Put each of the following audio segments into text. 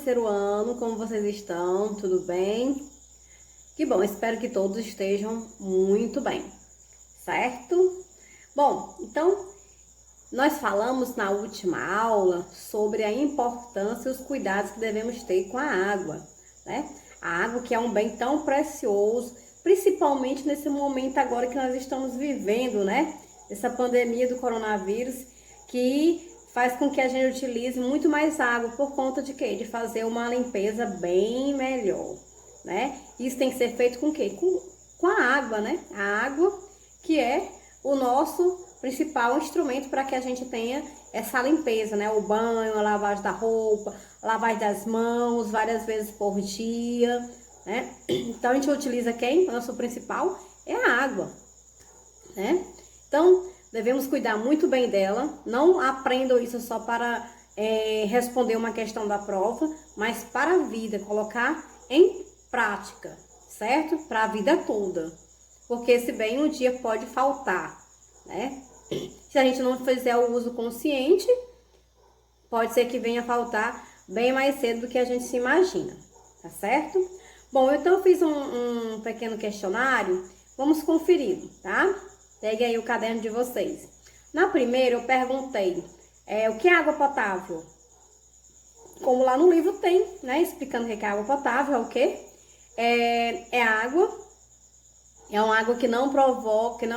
terceiro ano, como vocês estão? Tudo bem? Que bom, espero que todos estejam muito bem, certo? Bom, então, nós falamos na última aula sobre a importância e os cuidados que devemos ter com a água, né? A água que é um bem tão precioso, principalmente nesse momento agora que nós estamos vivendo, né? Essa pandemia do coronavírus, que faz com que a gente utilize muito mais água por conta de quê? De fazer uma limpeza bem melhor, né? Isso tem que ser feito com o quê? Com a água, né? A água que é o nosso principal instrumento para que a gente tenha essa limpeza, né? O banho, a lavagem da roupa, a lavagem das mãos várias vezes por dia, né? Então a gente utiliza quem? O nosso principal é a água, né? Então devemos cuidar muito bem dela. Não aprendam isso só para responder uma questão da prova, mas para a vida, colocar em prática, certo? Para a vida toda, porque esse bem um dia pode faltar, né? Se a gente não fizer o uso consciente, pode ser que venha a faltar bem mais cedo do que a gente se imagina, tá certo? Bom, então eu fiz um pequeno questionário, vamos conferir, tá? Pegue aí o caderno de vocês. Na primeira eu perguntei, o que é água potável? Como lá no livro tem, né, explicando o que é água potável, é o quê? É água. É uma água que não provoca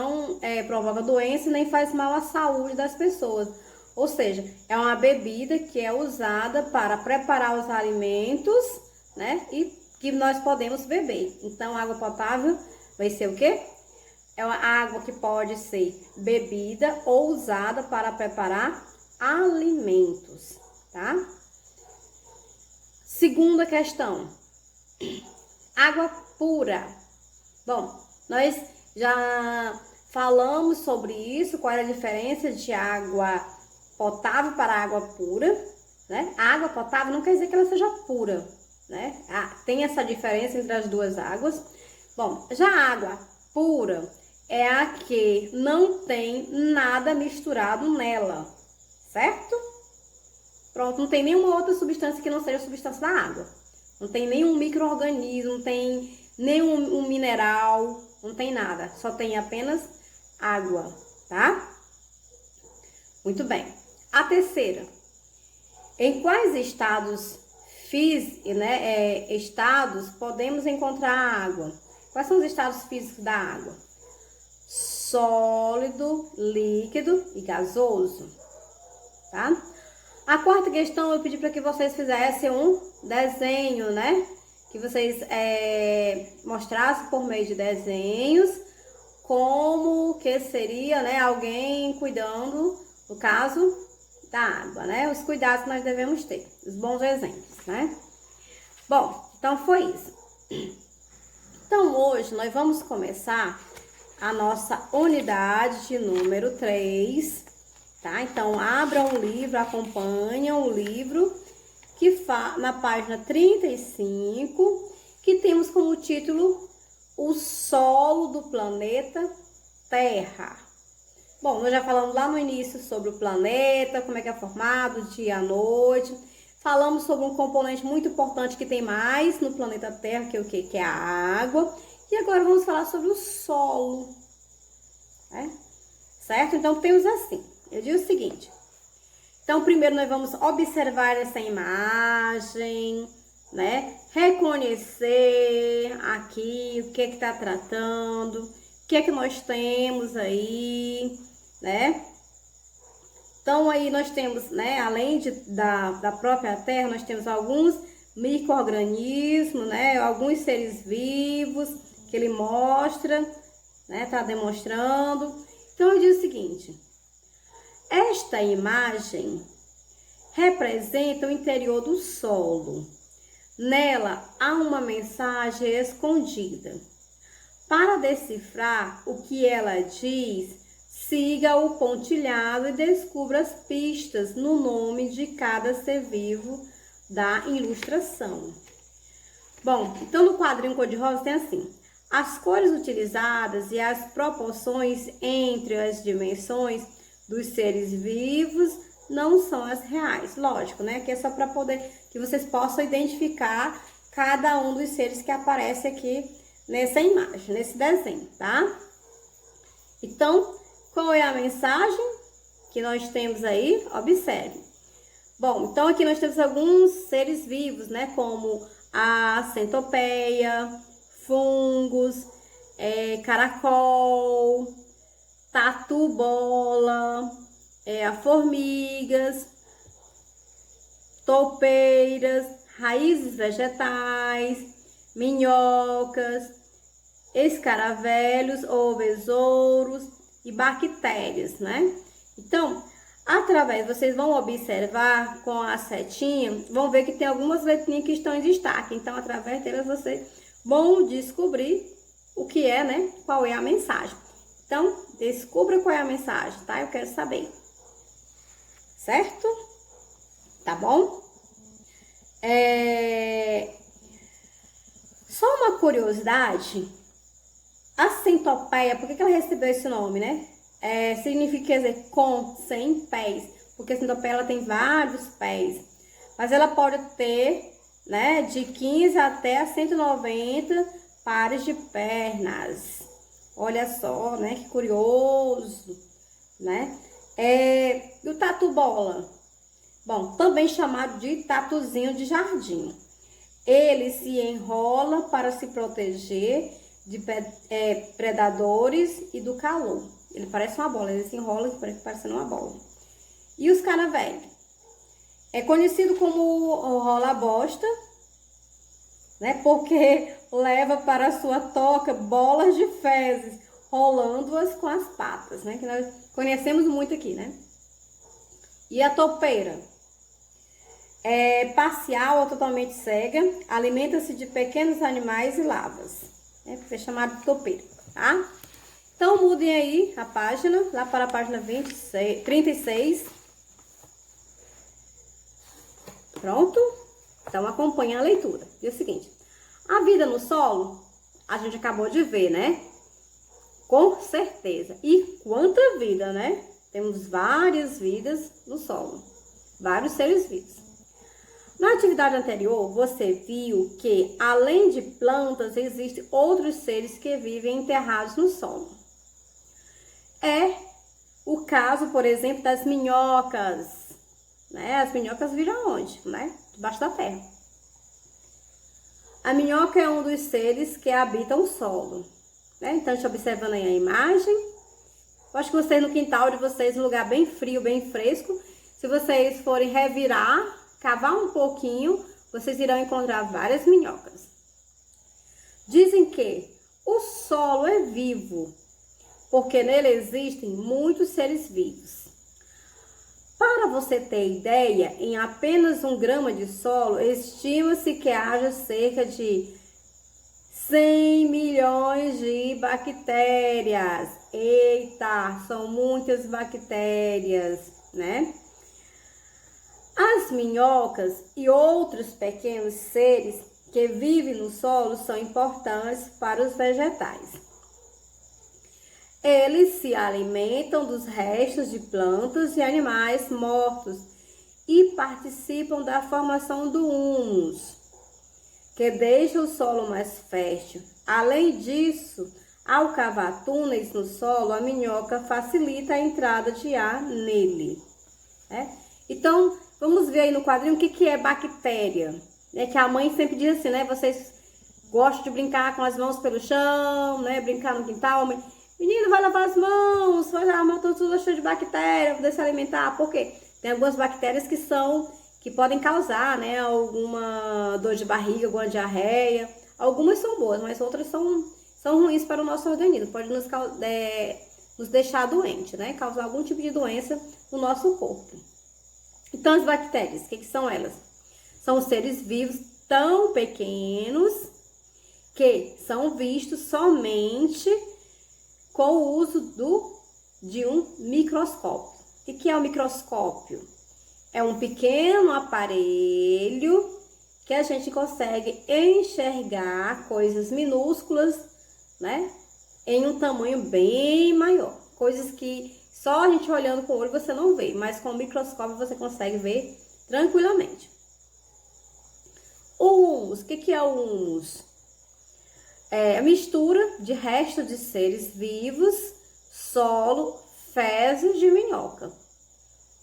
doença e nem faz mal à saúde das pessoas. Ou seja, é uma bebida que é usada para preparar os alimentos, né? E que nós podemos beber. Então, água potável vai ser o quê? É uma água que pode ser bebida ou usada para preparar alimentos, tá? Segunda questão. Água pura. Bom, nós já falamos sobre isso, qual é a diferença de água potável para água pura, né? A água potável não quer dizer que ela seja pura, né? Tem essa diferença entre as duas águas. Bom, já a água pura é a que não tem nada misturado nela, certo? Pronto, não tem nenhuma outra substância que não seja a substância da água. Não tem nenhum micro-organismo, não tem nenhum mineral, não tem nada, só tem apenas água, tá? Muito bem. A terceira, em quais estados podemos encontrar a água? Quais são os estados físicos da água? Sólido, líquido e gasoso, tá? A quarta questão eu pedi para que vocês fizessem um desenho, né? Que vocês mostrassem por meio de desenhos como que seria, né, alguém cuidando, no caso, da água, né? Os cuidados que nós devemos ter, os bons exemplos, né? Bom, então foi isso. Então hoje nós vamos começar a nossa unidade de número 3, tá? Então abram o livro, acompanham o livro, que na página 35, que temos como título O Solo do Planeta Terra. Bom, nós já falamos lá no início sobre o planeta, como é que é formado, dia à noite. Falamos sobre um componente muito importante que tem mais no planeta Terra, que é o quê? Que é a água. E agora vamos falar sobre o solo, né? Certo? Então temos assim, eu digo o seguinte. Então, primeiro nós vamos observar essa imagem, né? Reconhecer aqui o que é que tá tratando, o que é que nós temos aí, né? Então, aí nós temos, né? Além da própria Terra, nós temos alguns micro-organismos, né? Alguns seres vivos que ele mostra, né? Tá demonstrando. Então, eu digo o seguinte. Esta imagem representa o interior do solo. Nela há uma mensagem escondida. Para decifrar o que ela diz, siga o pontilhado e descubra as pistas no nome de cada ser vivo da ilustração. Bom, então no quadrinho cor-de-rosa tem assim: as cores utilizadas e as proporções entre as dimensões dos seres vivos não são as reais. Lógico, né? Que é só para poder que vocês possam identificar cada um dos seres que aparece aqui nessa imagem, nesse desenho, tá? Então, qual é a mensagem que nós temos aí? Observe. Bom, então aqui nós temos alguns seres vivos, né? Como a centopeia, fungos, caracol, tatu-bola, formigas, toupeiras, raízes vegetais, minhocas, escaravelhos ou besouros e bactérias, né? Então, através, vocês vão observar com a setinha, vão ver que tem algumas letrinhas que estão em destaque. Então, através delas, vocês vão descobrir o que é, né? Qual é a mensagem. Então, descubra qual é a mensagem, tá? Eu quero saber. Certo? Tá bom? Só uma curiosidade. A centopeia, por que ela recebeu esse nome, né? Significa, quer dizer, com, sem pés. Porque a centopeia, ela tem vários pés. Mas ela pode ter, né, de 15 até 190 pares de pernas. Olha só, né, que curioso, né? E o tatu-bola? Bom, também chamado de tatuzinho de jardim. Ele se enrola para se proteger de predadores e do calor. Ele parece uma bola, ele se enrola parecendo uma bola. E os caravelhos? É conhecido como rola-bosta, né? Porque leva para a sua toca bolas de fezes, rolando-as com as patas, né? Que nós conhecemos muito aqui, né? E a toupeira? É parcial ou totalmente cega, alimenta-se de pequenos animais e larvas. É chamado de toupeira, tá? Então, mudem aí a página, lá para a página 36. Pronto? Então, acompanhe a leitura. E é o seguinte, a vida no solo, a gente acabou de ver, né? Com certeza. E quanta vida, né? Temos várias vidas no solo, vários seres vivos. Na atividade anterior, você viu que, além de plantas, existem outros seres que vivem enterrados no solo. É o caso, por exemplo, das minhocas, né? As minhocas vivem onde, né? Debaixo da terra. A minhoca é um dos seres que habitam o solo, né? Então, deixa eu observando aí a imagem. Eu acho que vocês no quintal de vocês, um lugar bem frio, bem fresco, se vocês forem revirar, cavar um pouquinho, vocês irão encontrar várias minhocas. Dizem que o solo é vivo, porque nele existem muitos seres vivos. Para você ter ideia, em apenas 1 grama de solo, estima-se que haja cerca de 100 milhões de bactérias. Eita, são muitas bactérias, né? As minhocas e outros pequenos seres que vivem no solo são importantes para os vegetais. Eles se alimentam dos restos de plantas e animais mortos e participam da formação do humus, que deixa o solo mais fértil. Além disso, ao cavar túneis no solo, a minhoca facilita a entrada de ar nele, né? Então, vamos ver aí no quadrinho o que é bactéria. É que a mãe sempre diz assim, né? Vocês gostam de brincar com as mãos pelo chão, né? Brincar no quintal. Menino, vai lavar as mãos, vai lavar a mão toda cheia de bactéria, poder se alimentar. Por quê? Tem algumas bactérias que podem causar, né? Alguma dor de barriga, alguma diarreia. Algumas são boas, mas outras são ruins para o nosso organismo. Pode nos deixar doente, né? Causar algum tipo de doença no nosso corpo. Então, as bactérias, o que são elas? São seres vivos tão pequenos que são vistos somente com o uso de um microscópio. O que é o microscópio? É um pequeno aparelho que a gente consegue enxergar coisas minúsculas, né? Em um tamanho bem maior. Coisas que só a gente olhando com o olho você não vê, mas com o microscópio você consegue ver tranquilamente. O humus, o que é o humus? É a mistura de restos de seres vivos, solo, fezes de minhoca,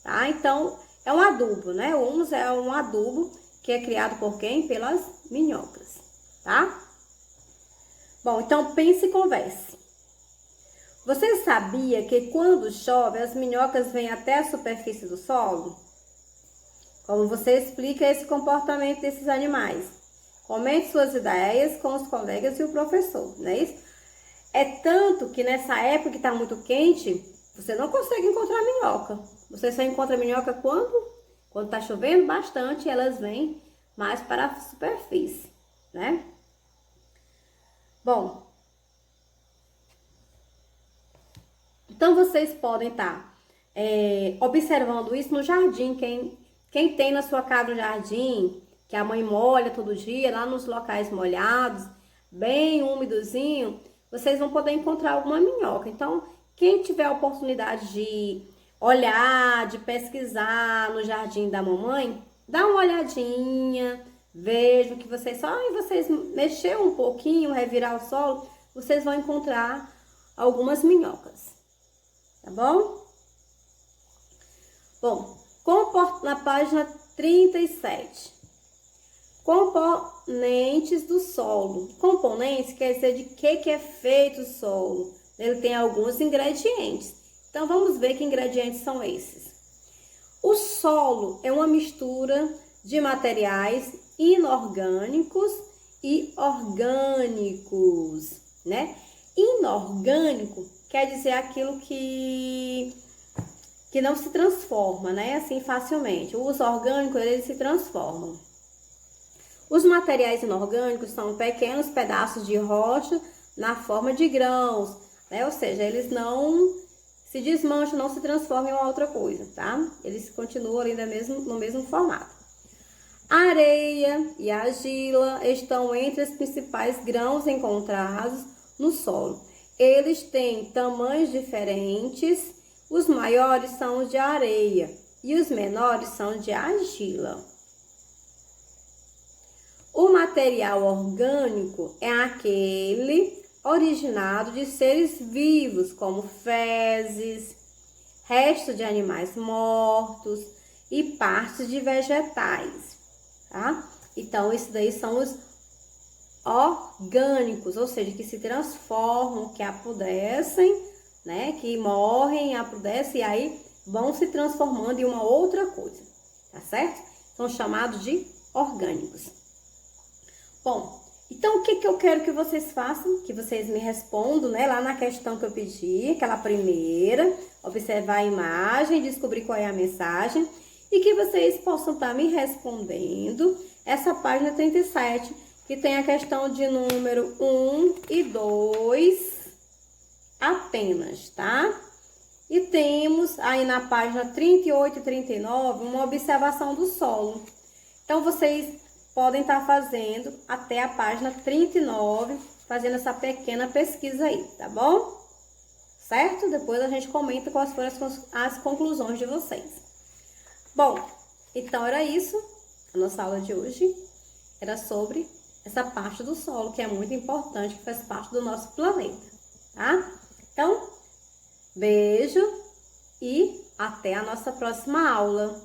tá? Então, é um adubo, né? O humus é um adubo que é criado por quem? Pelas minhocas, tá? Bom, então pense e converse. Você sabia que quando chove, as minhocas vêm até a superfície do solo? Como você explica esse comportamento desses animais? Comente suas ideias com os colegas e o professor, não é isso? É tanto que nessa época que está muito quente, você não consegue encontrar minhoca. Você só encontra minhoca quando? Quando está chovendo bastante, elas vêm mais para a superfície, né? Bom, então vocês podem estar observando isso no jardim. Quem tem na sua casa um jardim, que a mãe molha todo dia, lá nos locais molhados, bem úmidozinho, vocês vão poder encontrar alguma minhoca. Então, quem tiver a oportunidade de olhar, de pesquisar no jardim da mamãe, dá uma olhadinha, vejam que vocês vocês mexer um pouquinho, revirar o solo, vocês vão encontrar algumas minhocas, tá bom? Bom, na página 37. Componentes do solo. Componentes quer dizer de que é feito o solo. Ele tem alguns ingredientes. Então, vamos ver que ingredientes são esses. O solo é uma mistura de materiais inorgânicos e orgânicos, né? Inorgânico quer dizer aquilo que não se transforma, né? Assim, facilmente. Os orgânicos, eles se transformam. Os materiais inorgânicos são pequenos pedaços de rocha na forma de grãos, né? Ou seja, eles não se desmancham, não se transformam em uma outra coisa, tá? Eles continuam ali no mesmo formato. A areia e a argila estão entre os principais grãos encontrados no solo. Eles têm tamanhos diferentes, os maiores são os de areia e os menores são de argila. O material orgânico é aquele originado de seres vivos, como fezes, restos de animais mortos e partes de vegetais, tá? Então, isso daí são os orgânicos, ou seja, que se transformam, que apodrecem, né? Que morrem, apodrecem e aí vão se transformando em uma outra coisa, tá certo? São chamados de orgânicos. Bom, então o que eu quero que vocês façam? Que vocês me respondam, né? Lá na questão que eu pedi, aquela primeira, observar a imagem, descobrir qual é a mensagem e que vocês possam estar me respondendo essa página 37, que tem a questão de número 1 e 2 apenas, tá? E temos aí na página 38 e 39 uma observação do solo. Então, vocês podem estar fazendo até a página 39, fazendo essa pequena pesquisa aí, tá bom? Certo? Depois a gente comenta quais foram as conclusões de vocês. Bom, então era isso. A nossa aula de hoje era sobre essa parte do solo, que é muito importante, que faz parte do nosso planeta, tá? Então, beijo e até a nossa próxima aula.